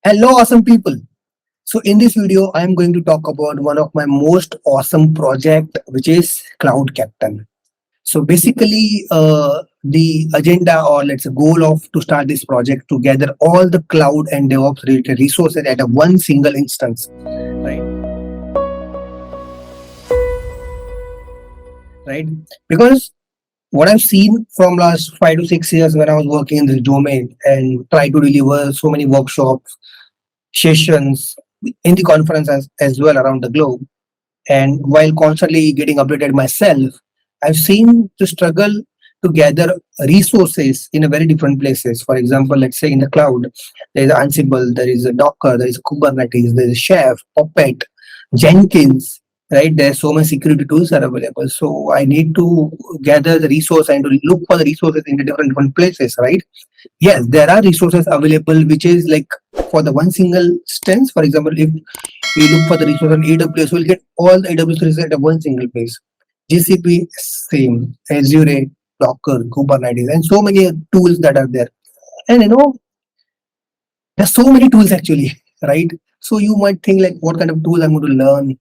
Hello, awesome people. So in this video, I am going to talk about one of my most awesome project, which is CloudCaptain. So basically, the agenda or let's say goal of to start this project to gather all the cloud and DevOps related resources at a one single instance, right? Right? Because what I've seen from last 5 to 6 years when I was working in this domain and try to deliver so many workshops, sessions in the conference as well around the globe. And while constantly getting updated myself, I've seen the struggle to gather resources in a very different places. For example, let's say in the cloud, there is Ansible, there is a Docker, there is Kubernetes, there is Chef, Puppet, Jenkins, right? There's so many security tools are available. So I need to gather the resource and to look for the resources in the different places, right? Yes, there are resources available, which is like for the one single instance. For example, if we look for the resource on AWS, we'll get all the AWS resources at one single place. GCP, same. Azure, Docker, Kubernetes, and so many tools that are there. And there's so many tools actually, right? So you might think like, what kind of tool I'm going to learn?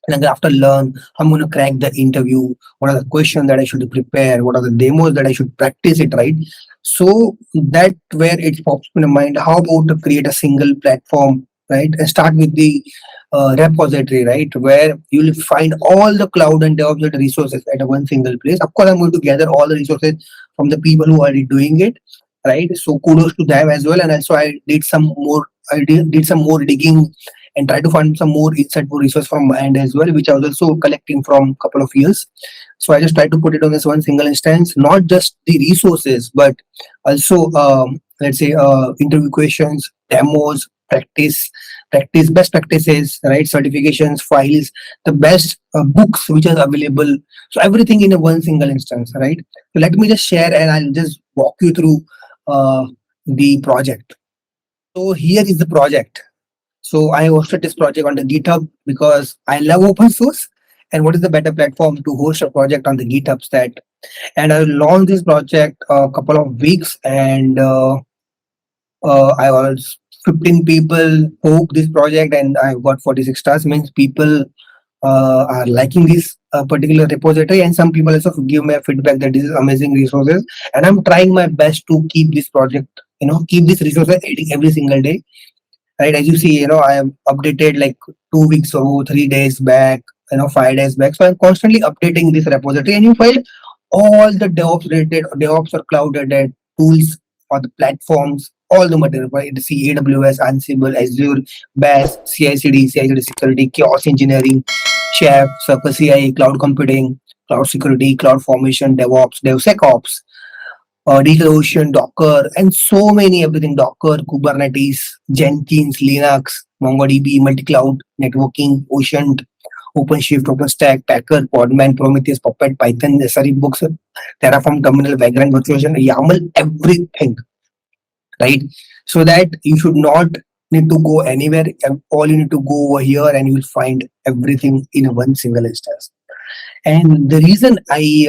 And after learn, I'm going to crack the interview. What are the questions that I should prepare? What are the demos that I should practice it, right? So that where it pops in my mind, how about to create a single platform, right? And start with the repository, right? Where you'll find all the cloud and DevOps resources at a one single place. Of course, I'm going to gather all the resources from the people who are already doing it, right? So kudos to them as well. And also I did some more digging and try to find some more insightful resource from my end as well, which I was also collecting from a couple of years. So I just try to put it on this one single instance, not just the resources, but also let's say interview questions, demos, best practices, right? Certifications, files, the best books which are available. So everything in a one single instance, right? So let me just share and I'll just walk you through the project. So here is the project. So I hosted this project on the GitHub because I love open source. And what is the better platform to host a project on the GitHub stack? And I launched this project a couple of weeks, and I was 15 people hope this project, and I got 46 stars. Means people are liking this particular repository, and some people also give me a feedback that this is amazing resources. And I'm trying my best to keep this project, keep this resources every single day, right? As you see, I have updated like 2 weeks ago, 3 days back, 5 days back. So I'm constantly updating this repository, and you find all the DevOps or cloud related tools or the platforms, all the material, right? See AWS, Ansible, Azure, Bash, CI/CD security, chaos engineering, Chef, Circle CI, cloud computing, cloud security, cloud formation, DevOps, DevSecOps, DigitalOcean, Docker, and so many everything. Docker, Kubernetes, Jenkins, Linux, MongoDB, multi-cloud, networking, Ocean, OpenShift, OpenStack, Packer, Podman, Prometheus, Puppet, Python, SRE books, Terraform, Terminal, Vagrant, Virtualization, YAML, everything, right? So that you should not need to go anywhere. All you need to go over here and you will find everything in one single instance. And the reason I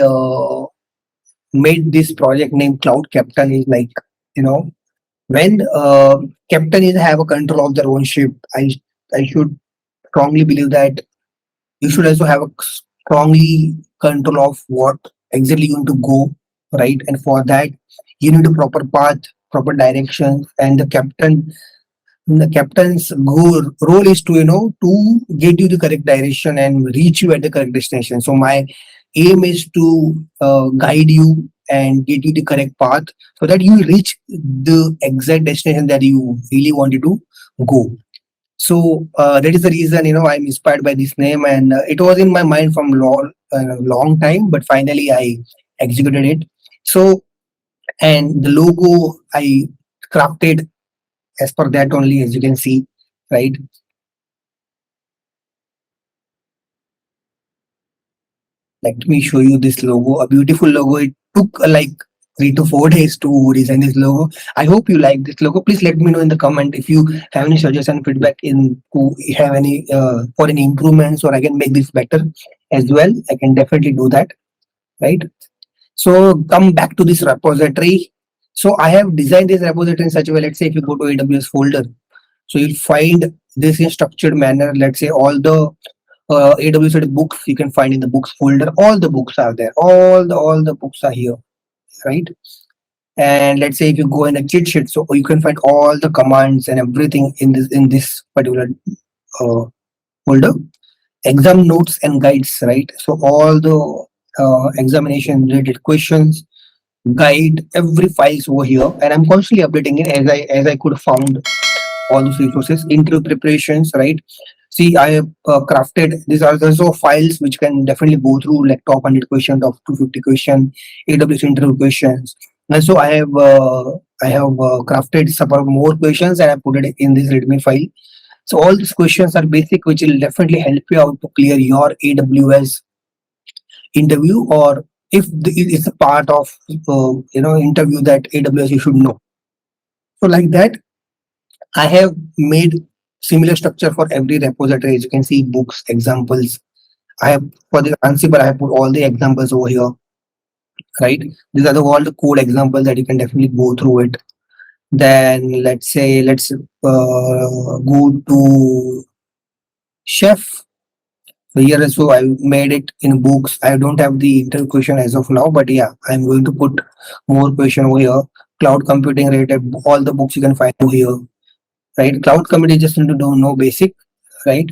made this project named CloudCaptain is like, you know, when captain is have a control of their own ship, I should strongly believe that you should also have a strongly control of what exactly you need to go, right? And for that, you need a proper path, proper direction, and the captain's role is to to get you the correct direction and reach you at the correct destination. So my aim is to guide you and get you the correct path so that you reach the exact destination that you really wanted to go. So that is the reason I'm inspired by this name, and it was in my mind from long time, but finally I executed it. So, and the logo I crafted as per that only, as you can see, right? Let me show you this logo, a beautiful logo. It took like 3 to 4 days to design this logo. I hope you like this logo. Please let me know in the comment if you have any suggestion, feedback in to have any for any improvements, or I can make this better as well. I can definitely do that, right? So come back to this repository. So I have designed this repository in such a way. Let's say if you go to AWS folder, So you'll find this in structured manner. Let's say all the AWS books you can find in the books folder. All the books are there. All the books are here, right? And let's say if you go in a cheat sheet, so you can find all the commands and everything in this particular uh, folder. Exam notes and guides, right? So all the examination related questions, guide, every files over here, and I'm constantly updating it as I could found all those resources. Interview preparations, right? See, I have crafted these are also files which can definitely go through, like top 100 question, top 250 question, AWS interview questions. And so I have crafted some more questions and I put it in this readme file. So all these questions are basic, which will definitely help you out to clear your AWS interview, or if it's a part of interview that AWS you should know. So like that, I have made similar structure for every repository. As you can see, books, examples. I have for the Ansible, I have put all the examples over here, right? These are all the code examples that you can definitely go through it. Then let's go to Chef. So here also I made it in books. I don't have the interview question as of now, but yeah, I'm going to put more question over here. Cloud computing related, all the books you can find over here, right? Cloud computing just need to know basic, right?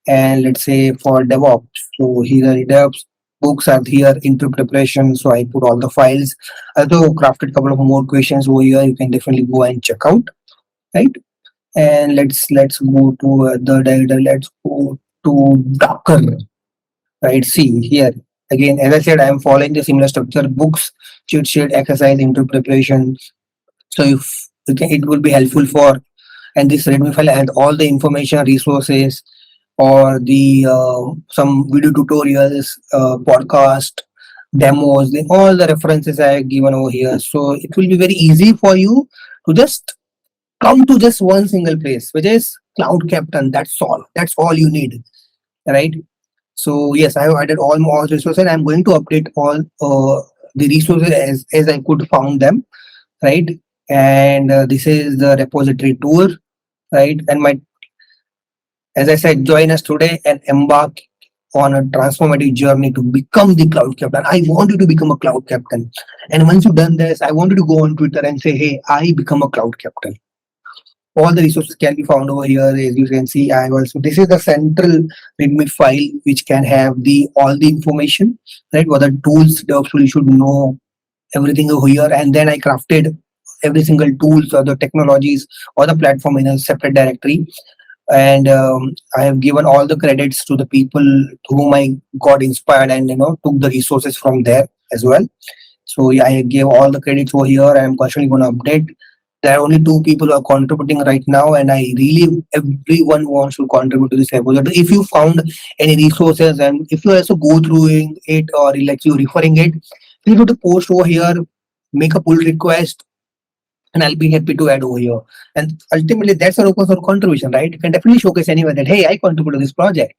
And let's say for DevOps, so here are the DevOps books are here into preparation. So I put all the files. I also crafted a couple of more questions over here. You can definitely go and check out, right? And let's go to the data. Let's go to Docker, right? See here again, as I said, I am following the similar structure: books, cheat sheet, exercise, into preparation. So if it will be helpful for, and this readme file had all the information, resources, or the some video tutorials, podcast, demos, all the references I have given over here. So it will be very easy for you to just come to just one single place, which is Cloud Captain. That's all. That's all you need, right? So yes, I have added all more resources, and I'm going to update all the resources as I could found them, right? And this is the repository tour, right? And my, as I said, join us today and embark on a transformative journey to become the cloud captain. I want you to become a cloud captain. And once you've done this, I want you to go on Twitter and say, hey, I become a cloud captain. All the resources can be found over here. As you can see, I also, this is the central readme file which can have the all the information, right? What the tools, DevOps you should know, everything over here. And then I crafted every single tools or the technologies or the platform in a separate directory. And I have given all the credits to the people to whom I got inspired and took the resources from there as well. So yeah, I gave all the credits over here. I'm constantly going to update. There are only 2 people who are contributing right now, and I really everyone wants to contribute to this episode. If you found any resources and if you also go through it or like you referring it, feel free to post over here, make a pull request, and I'll be happy to add over here. And ultimately, that's an open source contribution, right? You can definitely showcase anywhere that, hey, I contribute to this project,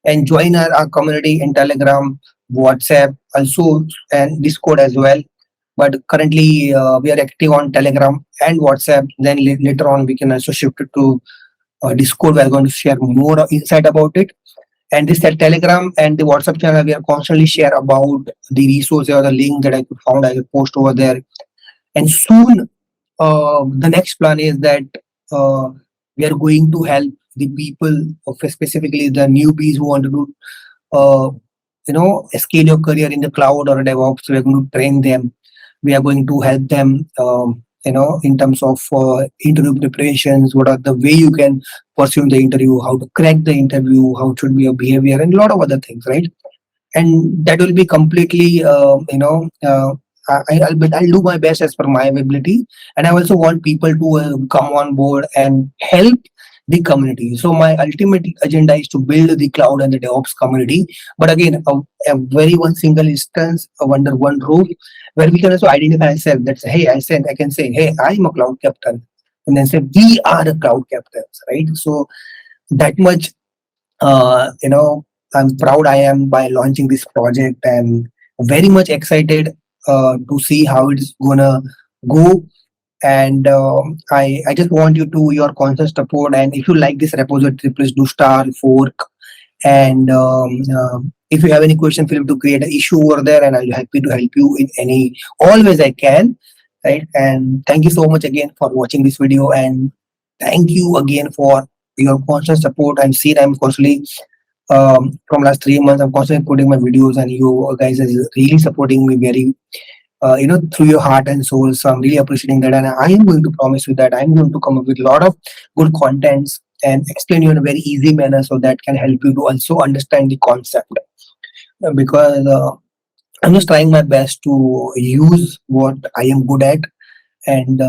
and join our community in Telegram, WhatsApp, also, and Discord as well. But currently, we are active on Telegram and WhatsApp. Then later on, we can also shift it to Discord. We are going to share more insight about it. And this Telegram and the WhatsApp channel, we are constantly share about the resources or the link that I could found. I will post over there. And soon, the next plan is that we are going to help the people, specifically the newbies who want to do, scale your career in the cloud or DevOps. We are going to train them. We are going to help them, in terms of interview preparations. What are the way you can pursue the interview, how to crack the interview, how should be your behavior, and a lot of other things, right? And that will be completely I'll do my best as per my ability, and I also want people to come on board and help the community. So my ultimate agenda is to build the cloud and the DevOps community, but again, a very one single instance of under one roof, where we can also identify ourselves. That's, hey, I can say, hey, I'm a cloud captain, and then say we are the cloud captains, right? So that much, uh, you know, I'm proud I am by launching this project, and very much excited to see how it's gonna go. And I just want you to your constant support. And if you like this repository, please do star fork. And if you have any question, feel free to create an issue over there, and I'll be happy to help you in any always I can. Right. And thank you so much again for watching this video, and thank you again for your constant support. I'm seeing I'm constantly from last 3 months I'm constantly putting my videos, and you guys is really supporting me very through your heart and soul. So I'm really appreciating that, and I am going to promise you that I'm going to come up with a lot of good contents and explain you in a very easy manner, so that can help you to also understand the concept. Because I'm just trying my best to use what I am good at, and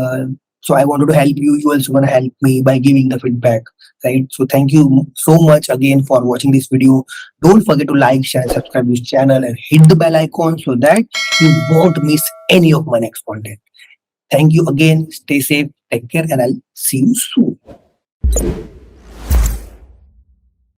so I wanted to help you. You also gonna help me by giving the feedback, right? So thank you so much again for watching this video. Don't forget to like, share, subscribe this channel, and hit the bell icon so that you won't miss any of my next content. Thank you again. Stay safe, take care, and I'll see you soon.